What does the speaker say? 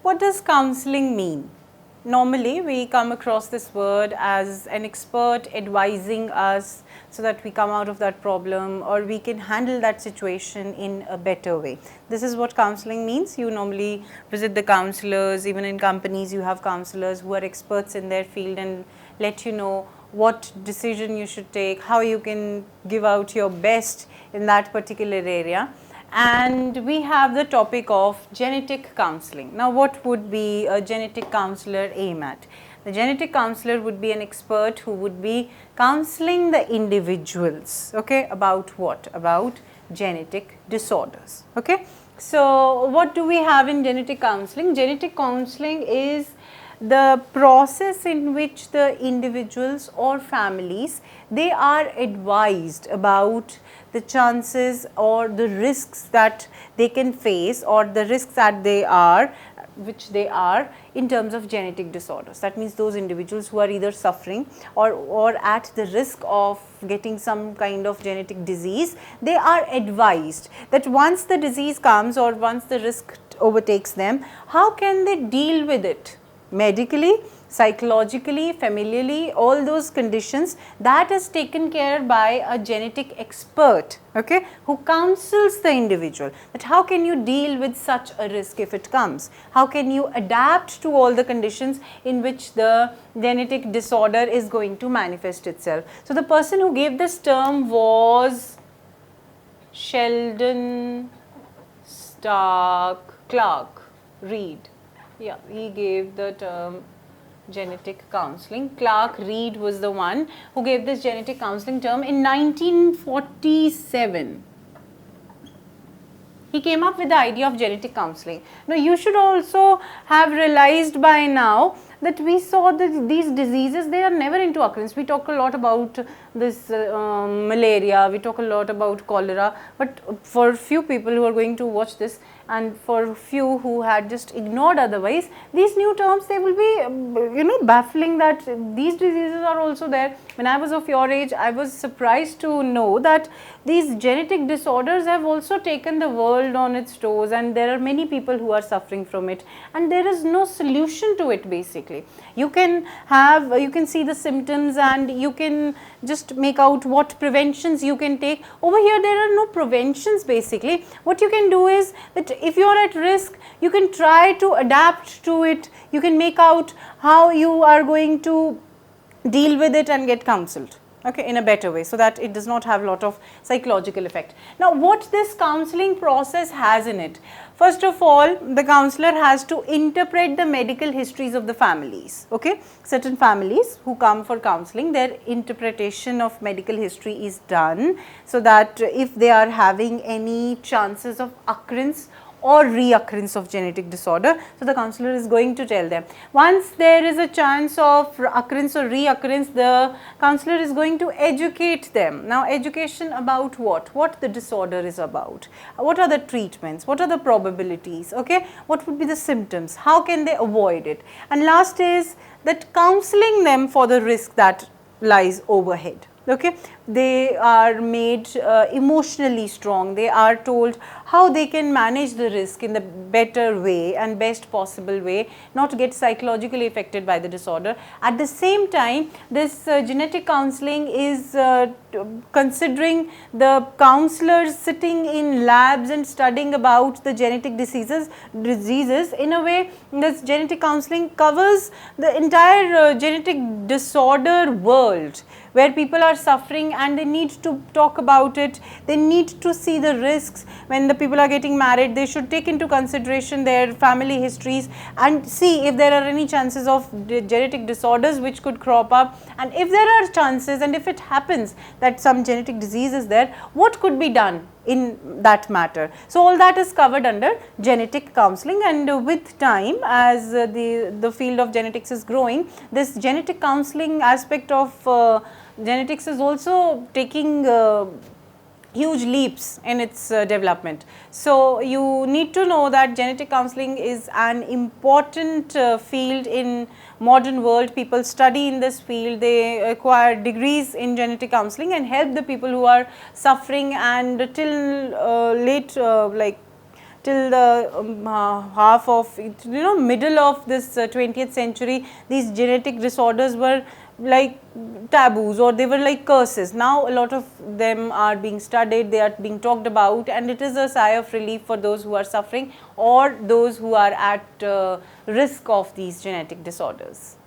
What does counselling mean? Normally, we come across this word as an expert advising us so that we come out of that problem or we can handle that situation in a better way. This is what counselling means. You normally visit the counsellors, even in companies you have counsellors who are experts in their field and let you know what decision you should take, how you can give out your best in that particular area. And we have the topic of genetic counselling. Now, what would be a genetic counsellor aim at? The genetic counsellor would be an expert who would be counselling the individuals, okay, about what? About genetic disorders, okay. So, what do we have in genetic counselling? Genetic counselling is the process in which the individuals or families, they are advised about the chances or the risks that they can face or the risks that they are in terms of genetic disorders. That means those individuals who are either suffering or at the risk of getting some kind of genetic disease, they are advised that once the disease comes or once the risk overtakes them, how can they deal with it? Medically, psychologically, familially, all those conditions, that is taken care by a genetic expert, okay, who counsels the individual that how can you deal with such a risk if it comes, how can you adapt to all the conditions in which the genetic disorder is going to manifest itself. So, the person who gave this term was Sheldon Stark Clark Reed. Yeah, he gave the term genetic counselling. Clark Reed was the one who gave this genetic counselling term in 1947. He came up with the idea of genetic counselling. Now, you should also have realized by now that we saw that these diseases, they are never into occurrence. We talk a lot about this malaria, we talk a lot about cholera, but for few people who are going to watch this and for few who had just ignored otherwise, these new terms, they will be baffling that these diseases are also there. When I was of your age, I was surprised to know that these genetic disorders have also taken the world on its toes and there are many people who are suffering from it and there is no solution to it basically. You can see the symptoms and you can just make out what preventions you can take. Over here there are no preventions basically. What you can do is that if you are at risk, you can try to adapt to it, you can make out how you are going to deal with it and get counselled, okay, in a better way so that it does not have a lot of psychological effect. Now, what this counselling process has in it? First of all, the counsellor has to interpret the medical histories of the families, okay. Certain families who come for counselling, their interpretation of medical history is done so that if they are having any chances of occurrence or reoccurrence of genetic disorder, so the counsellor is going to tell them. Once there is a chance of occurrence or reoccurrence, the counsellor is going to educate them. Now, education about what? What the disorder is about, what are the treatments, what are the probabilities, okay, what would be the symptoms, how can they avoid it, and last is that counselling them for the risk that lies overhead. Okay, they are made emotionally strong, they are told how they can manage the risk in the better way and best possible way, not to get psychologically affected by the disorder. At the same time, this genetic counselling is considering the counsellors sitting in labs and studying about the genetic diseases. In a way, this genetic counselling covers the entire genetic disorder world, where people are suffering and they need to talk about it, they need to see the risks. When the people are getting married, they should take into consideration their family histories and see if there are any chances of genetic disorders which could crop up, and if there are chances and if it happens that some genetic disease is there, what could be done in that matter. So, all that is covered under genetic counselling, and with time, as the field of genetics is growing, this genetic counselling aspect of genetics is also taking huge leaps in its development. So, you need to know that genetic counselling is an important field in modern world. People study in this field, they acquire degrees in genetic counselling and help the people who are suffering, and till late till the half of, middle of this 20th century, these genetic disorders were like taboos, or they were like curses. Now a lot of them are being studied, they are being talked about, and it is a sigh of relief for those who are suffering or those who are at risk of these genetic disorders.